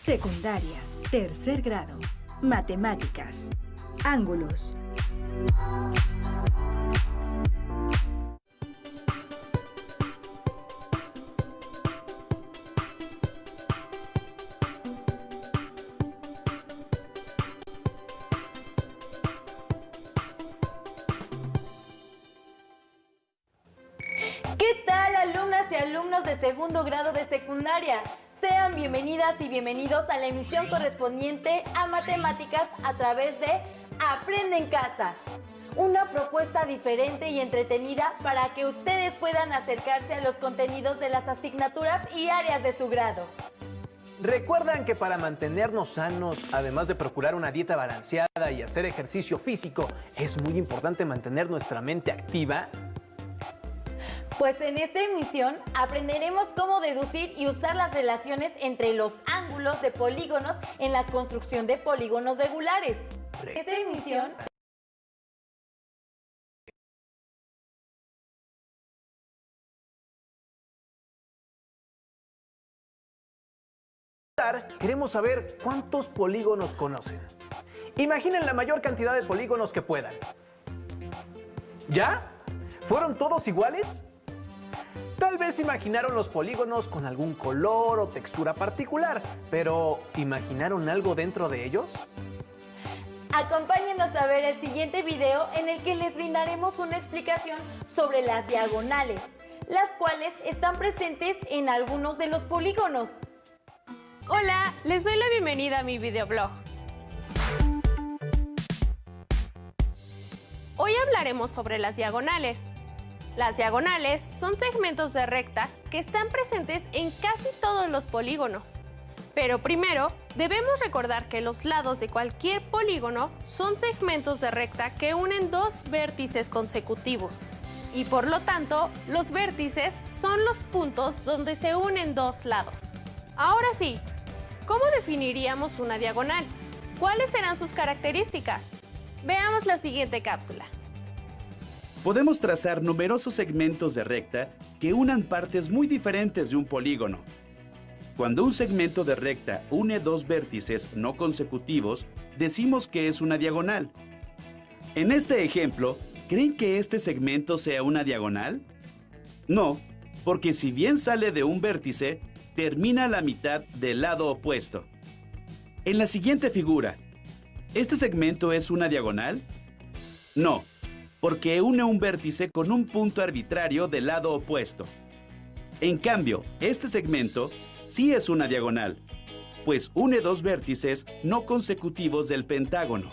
Secundaria, tercer grado. Matemáticas. Ángulos. ¿Qué tal, alumnas y alumnos de segundo grado de secundaria? Sean bienvenidas y bienvenidos a la emisión correspondiente a matemáticas a través de Aprende en Casa. Una propuesta diferente y entretenida para que ustedes puedan acercarse a los contenidos de las asignaturas y áreas de su grado. ¿Recuerdan que para mantenernos sanos, además de procurar una dieta balanceada y hacer ejercicio físico, es muy importante mantener nuestra mente activa? Pues en esta emisión aprenderemos cómo deducir y usar las relaciones entre los ángulos de polígonos en la construcción de polígonos regulares. Esta emisión queremos saber cuántos polígonos conocen. Imaginen la mayor cantidad de polígonos que puedan. ¿Ya? ¿Fueron todos iguales? Tal vez imaginaron los polígonos con algún color o textura particular, pero ¿imaginaron algo dentro de ellos? acompáñenos a ver el siguiente video en el que les brindaremos una explicación sobre las diagonales, las cuales están presentes en algunos de los polígonos. Hola, les doy la bienvenida a mi videoblog. Hoy hablaremos sobre las diagonales. Las diagonales son segmentos de recta que están presentes en casi todos los polígonos. Pero primero, debemos recordar que los lados de cualquier polígono son segmentos de recta que unen dos vértices consecutivos. Y por lo tanto, los vértices son los puntos donde se unen dos lados. Ahora sí, ¿cómo definiríamos una diagonal? ¿Cuáles serán sus características? Veamos la siguiente cápsula. Podemos trazar numerosos segmentos de recta que unan partes muy diferentes de un polígono. Cuando un segmento de recta une dos vértices no consecutivos, decimos que es una diagonal. En este ejemplo, ¿creen que este segmento sea una diagonal? No, porque si bien sale de un vértice, termina a la mitad del lado opuesto. En la siguiente figura, ¿este segmento es una diagonal? No, porque une un vértice con un punto arbitrario del lado opuesto. En cambio, este segmento sí es una diagonal, pues une dos vértices no consecutivos del pentágono.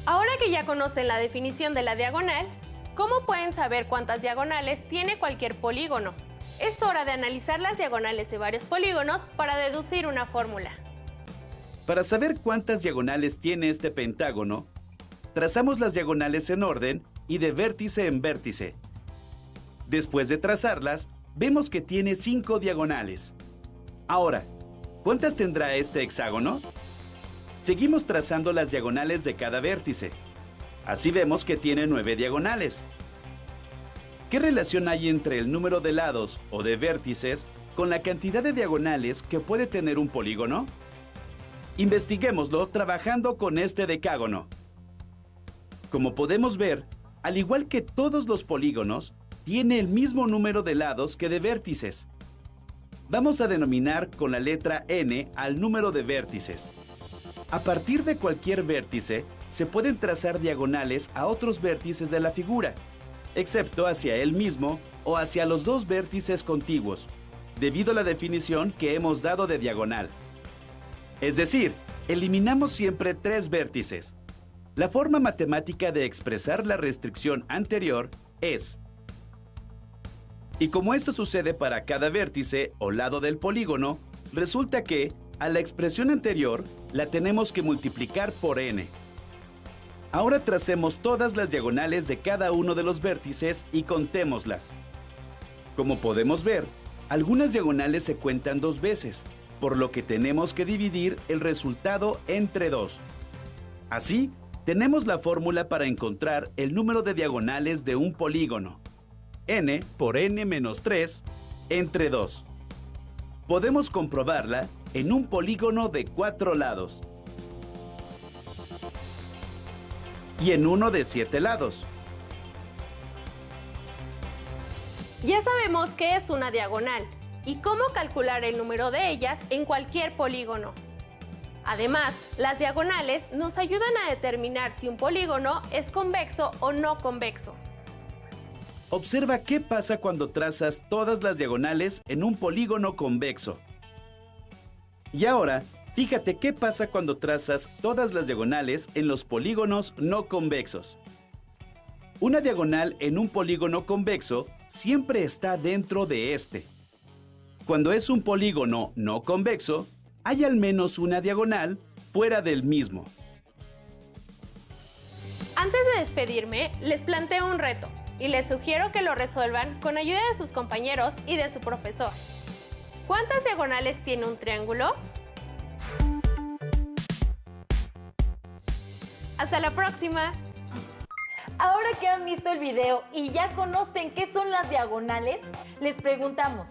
Ahora que ya conocen la definición de la diagonal, ¿cómo pueden saber cuántas diagonales tiene cualquier polígono? Es hora de analizar las diagonales de varios polígonos para deducir una fórmula. Para saber cuántas diagonales tiene este pentágono, trazamos las diagonales en orden y de vértice en vértice. Después de trazarlas, vemos que tiene 5 diagonales. Ahora, ¿cuántas tendrá este hexágono? Seguimos trazando las diagonales de cada vértice. Así vemos que tiene 9 diagonales. ¿Qué relación hay entre el número de lados o de vértices con la cantidad de diagonales que puede tener un polígono? Investiguémoslo trabajando con este decágono. Como podemos ver, al igual que todos los polígonos, tiene el mismo número de lados que de vértices. Vamos a denominar con la letra N al número de vértices. A partir de cualquier vértice, se pueden trazar diagonales a otros vértices de la figura, excepto hacia él mismo o hacia los dos vértices contiguos, debido a la definición que hemos dado de diagonal. Es decir, eliminamos siempre 3 vértices. La forma matemática de expresar la restricción anterior es: y como esto sucede para cada vértice o lado del polígono, resulta que a la expresión anterior la tenemos que multiplicar por n. Ahora tracemos todas las diagonales de cada uno de los vértices y contémoslas. Como podemos ver, algunas diagonales se cuentan 2 veces, por lo que tenemos que dividir el resultado entre 2. Así, tenemos la fórmula para encontrar el número de diagonales de un polígono: n por n menos 3 entre 2. Podemos comprobarla en un polígono de 4 lados y en uno de 7 lados. Ya sabemos qué es una diagonal y cómo calcular el número de ellas en cualquier polígono. Además, las diagonales nos ayudan a determinar si un polígono es convexo o no convexo. Observa qué pasa cuando trazas todas las diagonales en un polígono convexo. Y ahora, fíjate qué pasa cuando trazas todas las diagonales en los polígonos no convexos. Una diagonal en un polígono convexo siempre está dentro de este. Cuando es un polígono no convexo, hay al menos una diagonal fuera del mismo. Antes de despedirme, les planteo un reto y les sugiero que lo resuelvan con ayuda de sus compañeros y de su profesor. ¿Cuántas diagonales tiene un triángulo? ¡Hasta la próxima! Ahora que han visto el video y ya conocen qué son las diagonales, les preguntamos,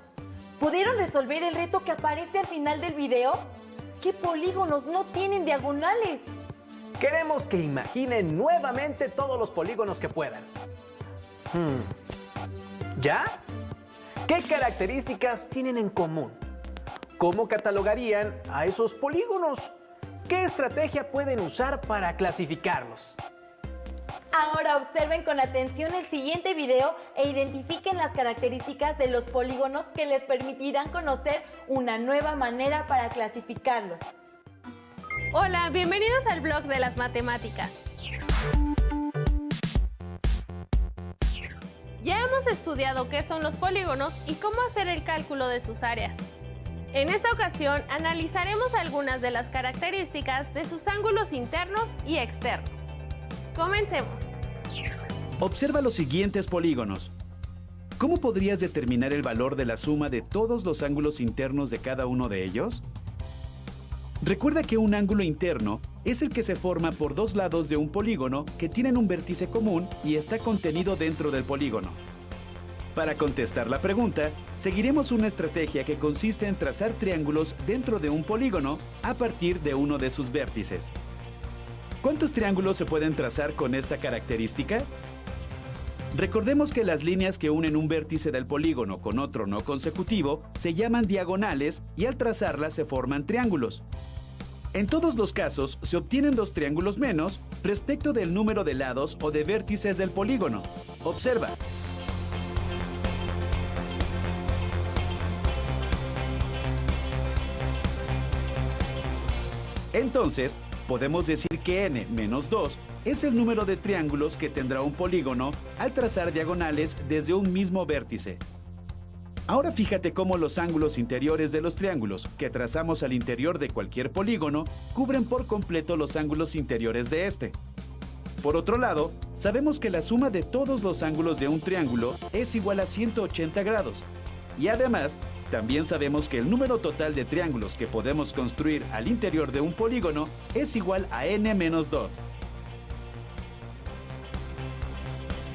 ¿pudieron resolver el reto que aparece al final del video? ¿Qué polígonos no tienen diagonales? Queremos que imaginen nuevamente todos los polígonos que puedan. ¿Ya? ¿Qué características tienen en común? ¿Cómo catalogarían a esos polígonos? ¿Qué estrategia pueden usar para clasificarlos? Ahora observen con atención el siguiente video e identifiquen las características de los polígonos que les permitirán conocer una nueva manera para clasificarlos. Hola, bienvenidos al blog de las matemáticas. Ya hemos estudiado qué son los polígonos y cómo hacer el cálculo de sus áreas. En esta ocasión analizaremos algunas de las características de sus ángulos internos y externos. Comencemos. Observa los siguientes polígonos. ¿Cómo podrías determinar el valor de la suma de todos los ángulos internos de cada uno de ellos? Recuerda que un ángulo interno es el que se forma por dos lados de un polígono que tienen un vértice común y está contenido dentro del polígono. Para contestar la pregunta, seguiremos una estrategia que consiste en trazar triángulos dentro de un polígono a partir de uno de sus vértices. ¿Cuántos triángulos se pueden trazar con esta característica? Recordemos que las líneas que unen un vértice del polígono con otro no consecutivo se llaman diagonales y al trazarlas se forman triángulos. En todos los casos se obtienen dos triángulos menos respecto del número de lados o de vértices del polígono. Observa. Entonces, podemos decir que n menos 2 es el número de triángulos que tendrá un polígono al trazar diagonales desde un mismo vértice. Ahora fíjate cómo los ángulos interiores de los triángulos que trazamos al interior de cualquier polígono cubren por completo los ángulos interiores de este. Por otro lado, sabemos que la suma de todos los ángulos de un triángulo es igual a 180 grados. Y además, también sabemos que el número total de triángulos que podemos construir al interior de un polígono es igual a n menos 2.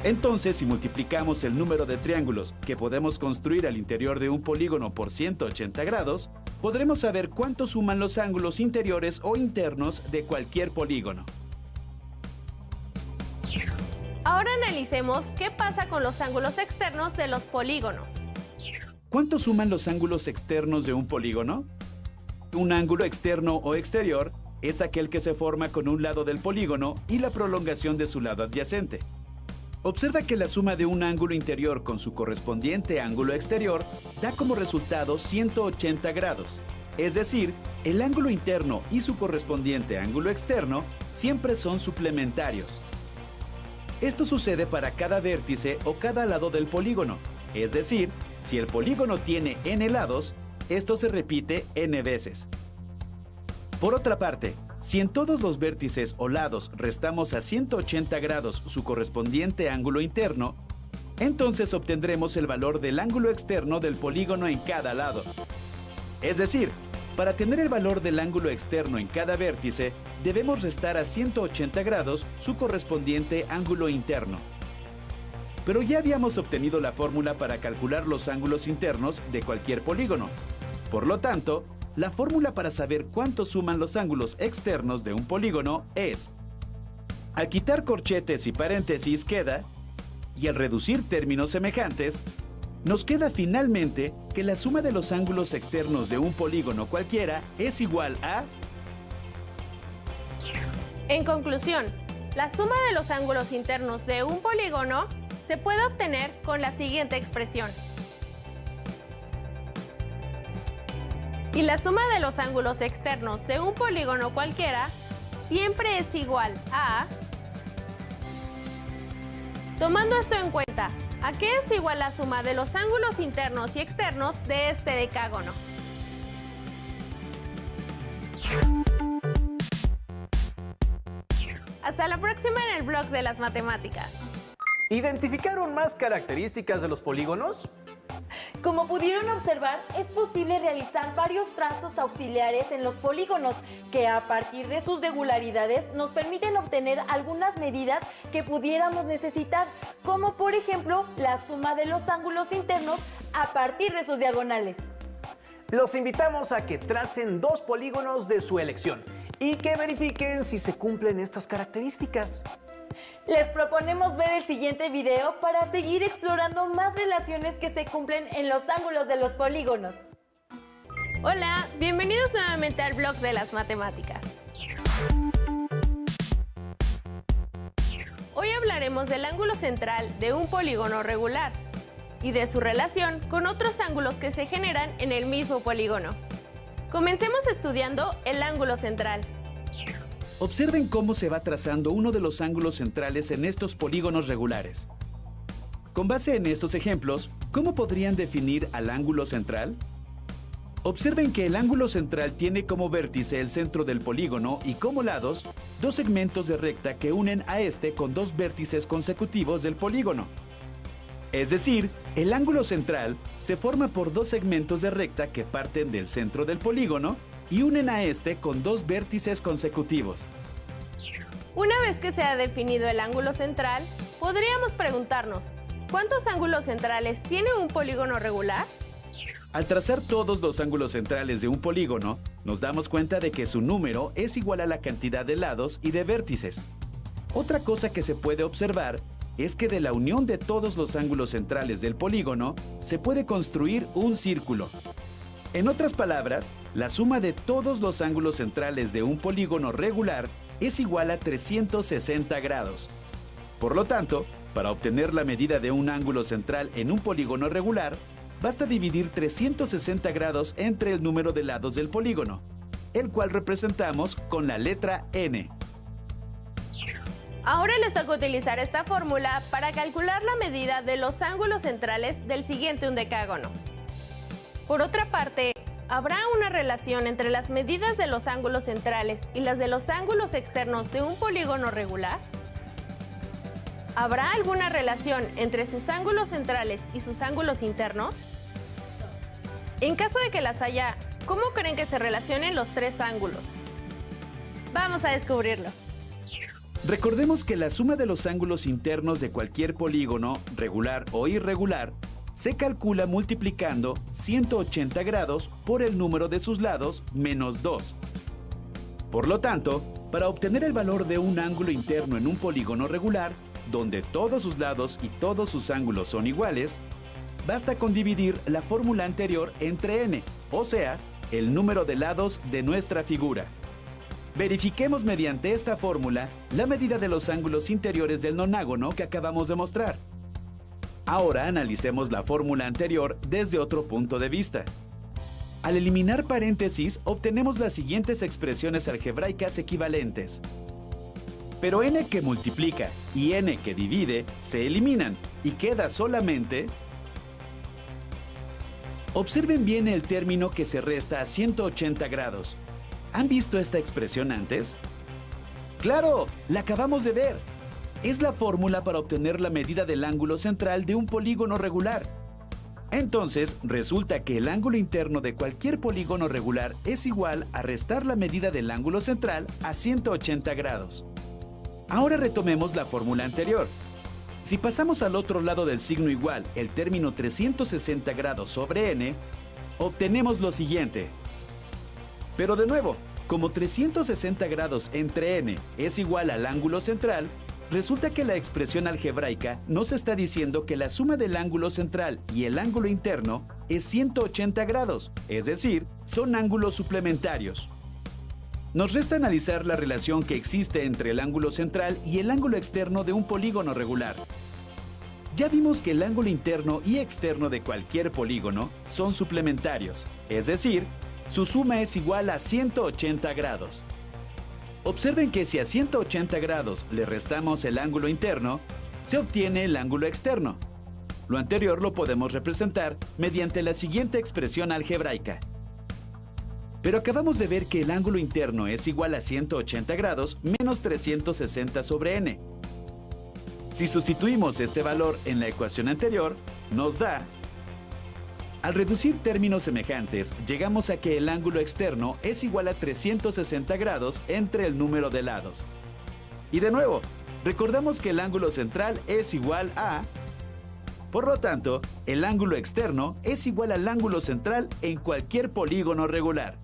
Entonces, si multiplicamos el número de triángulos que podemos construir al interior de un polígono por 180 grados, podremos saber cuánto suman los ángulos interiores o internos de cualquier polígono. Ahora analicemos qué pasa con los ángulos externos de los polígonos. ¿Cuánto suman los ángulos externos de un polígono? Un ángulo externo o exterior es aquel que se forma con un lado del polígono y la prolongación de su lado adyacente. Observa que la suma de un ángulo interior con su correspondiente ángulo exterior da como resultado 180 grados. Es decir, el ángulo interno y su correspondiente ángulo externo siempre son suplementarios. Esto sucede para cada vértice o cada lado del polígono. Es decir, si el polígono tiene n lados, esto se repite n veces. Por otra parte, si en todos los vértices o lados restamos a 180 grados su correspondiente ángulo interno, entonces obtendremos el valor del ángulo externo del polígono en cada lado. Es decir, para tener el valor del ángulo externo en cada vértice, debemos restar a 180 grados su correspondiente ángulo interno. Pero ya habíamos obtenido la fórmula para calcular los ángulos internos de cualquier polígono. Por lo tanto, la fórmula para saber cuánto suman los ángulos externos de un polígono es: al quitar corchetes y paréntesis queda, y al reducir términos semejantes, nos queda finalmente que la suma de los ángulos externos de un polígono cualquiera es igual a... En conclusión, la suma de los ángulos internos de un polígono se puede obtener con la siguiente expresión. Y la suma de los ángulos externos de un polígono cualquiera siempre es igual a... Tomando esto en cuenta, ¿a qué es igual la suma de los ángulos internos y externos de este decágono? Hasta la próxima en el blog de las matemáticas. ¿Identificaron más características de los polígonos? Como pudieron observar, es posible realizar varios trazos auxiliares en los polígonos que a partir de sus regularidades nos permiten obtener algunas medidas que pudiéramos necesitar, como por ejemplo la suma de los ángulos internos a partir de sus diagonales. Los invitamos a que tracen 2 polígonos de su elección y que verifiquen si se cumplen estas características. Les proponemos ver el siguiente video para seguir explorando más relaciones que se cumplen en los ángulos de los polígonos. Hola, bienvenidos nuevamente al blog de las matemáticas. Hoy hablaremos del ángulo central de un polígono regular y de su relación con otros ángulos que se generan en el mismo polígono. Comencemos estudiando el ángulo central. Observen cómo se va trazando uno de los ángulos centrales en estos polígonos regulares. Con base en estos ejemplos, ¿cómo podrían definir al ángulo central? Observen que el ángulo central tiene como vértice el centro del polígono y como lados 2 segmentos de recta que unen a este con 2 vértices consecutivos del polígono. Es decir, el ángulo central se forma por 2 segmentos de recta que parten del centro del polígono y unen a este con 2 vértices consecutivos. Una vez que se ha definido el ángulo central, podríamos preguntarnos, ¿cuántos ángulos centrales tiene un polígono regular? Al trazar todos los ángulos centrales de un polígono, nos damos cuenta de que su número es igual a la cantidad de lados y de vértices. Otra cosa que se puede observar es que de la unión de todos los ángulos centrales del polígono se puede construir un círculo. En otras palabras, la suma de todos los ángulos centrales de un polígono regular es igual a 360 grados. Por lo tanto, para obtener la medida de un ángulo central en un polígono regular, basta dividir 360 grados entre el número de lados del polígono, el cual representamos con la letra N. Ahora les toca utilizar esta fórmula para calcular la medida de los ángulos centrales del siguiente undecágono. Por otra parte, ¿habrá una relación entre las medidas de los ángulos centrales y las de los ángulos externos de un polígono regular? ¿Habrá alguna relación entre sus ángulos centrales y sus ángulos internos? En caso de que las haya, ¿cómo creen que se relacionen los 3 ángulos? Vamos a descubrirlo. Recordemos que la suma de los ángulos internos de cualquier polígono, regular o irregular, se calcula multiplicando 180 grados por el número de sus lados menos 2. Por lo tanto, para obtener el valor de un ángulo interno en un polígono regular, donde todos sus lados y todos sus ángulos son iguales, basta con dividir la fórmula anterior entre n, o sea, el número de lados de nuestra figura. Verifiquemos mediante esta fórmula la medida de los ángulos interiores del nonágono que acabamos de mostrar. Ahora analicemos la fórmula anterior desde otro punto de vista. Al eliminar paréntesis, obtenemos las siguientes expresiones algebraicas equivalentes. Pero n que multiplica y n que divide se eliminan y queda solamente... Observen bien el término que se resta a 180 grados. ¿Han visto esta expresión antes? ¡Claro! ¡La acabamos de ver! Es la fórmula para obtener la medida del ángulo central de un polígono regular. Entonces, resulta que el ángulo interno de cualquier polígono regular es igual a restar la medida del ángulo central a 180 grados. Ahora retomemos la fórmula anterior. Si pasamos al otro lado del signo igual el término 360 grados sobre n, obtenemos lo siguiente. Pero de nuevo, como 360 grados entre n es igual al ángulo central, resulta que la expresión algebraica nos está diciendo que la suma del ángulo central y el ángulo interno es 180 grados, es decir, son ángulos suplementarios. Nos resta analizar la relación que existe entre el ángulo central y el ángulo externo de un polígono regular. Ya vimos que el ángulo interno y externo de cualquier polígono son suplementarios, es decir, su suma es igual a 180 grados. Observen que si a 180 grados le restamos el ángulo interno, se obtiene el ángulo externo. Lo anterior lo podemos representar mediante la siguiente expresión algebraica. Pero acabamos de ver que el ángulo interno es igual a 180 grados menos 360 sobre n. Si sustituimos este valor en la ecuación anterior, nos da... Al reducir términos semejantes, llegamos a que el ángulo externo es igual a 360 grados entre el número de lados. Y de nuevo, recordamos que el ángulo central es igual a... Por lo tanto, el ángulo externo es igual al ángulo central en cualquier polígono regular.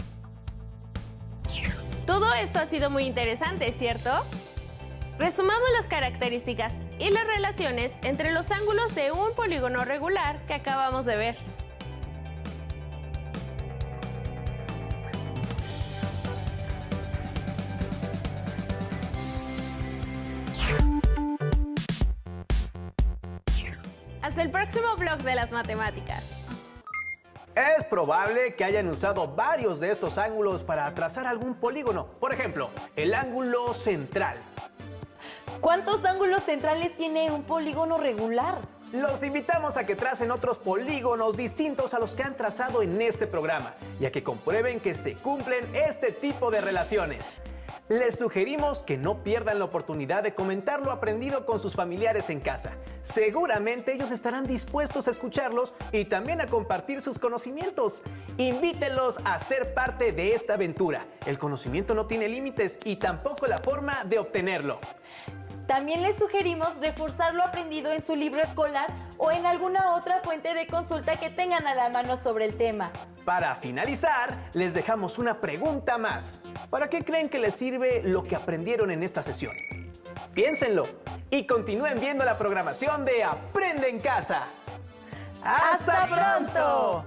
Todo esto ha sido muy interesante, ¿cierto? Resumamos las características y las relaciones entre los ángulos de un polígono regular que acabamos de ver. Hasta el próximo blog de las matemáticas. Es probable que hayan usado varios de estos ángulos para trazar algún polígono. Por ejemplo, el ángulo central. ¿Cuántos ángulos centrales tiene un polígono regular? Los invitamos a que tracen otros polígonos distintos a los que han trazado en este programa y a que comprueben que se cumplen este tipo de relaciones. Les sugerimos que no pierdan la oportunidad de comentar lo aprendido con sus familiares en casa. Seguramente ellos estarán dispuestos a escucharlos y también a compartir sus conocimientos. Invítenlos a ser parte de esta aventura. El conocimiento no tiene límites y tampoco la forma de obtenerlo. También les sugerimos reforzar lo aprendido en su libro escolar o en alguna otra fuente de consulta que tengan a la mano sobre el tema. Para finalizar, les dejamos una pregunta más. ¿Para qué creen que les sirve lo que aprendieron en esta sesión? Piénsenlo y continúen viendo la programación de Aprende en Casa. ¡Hasta pronto!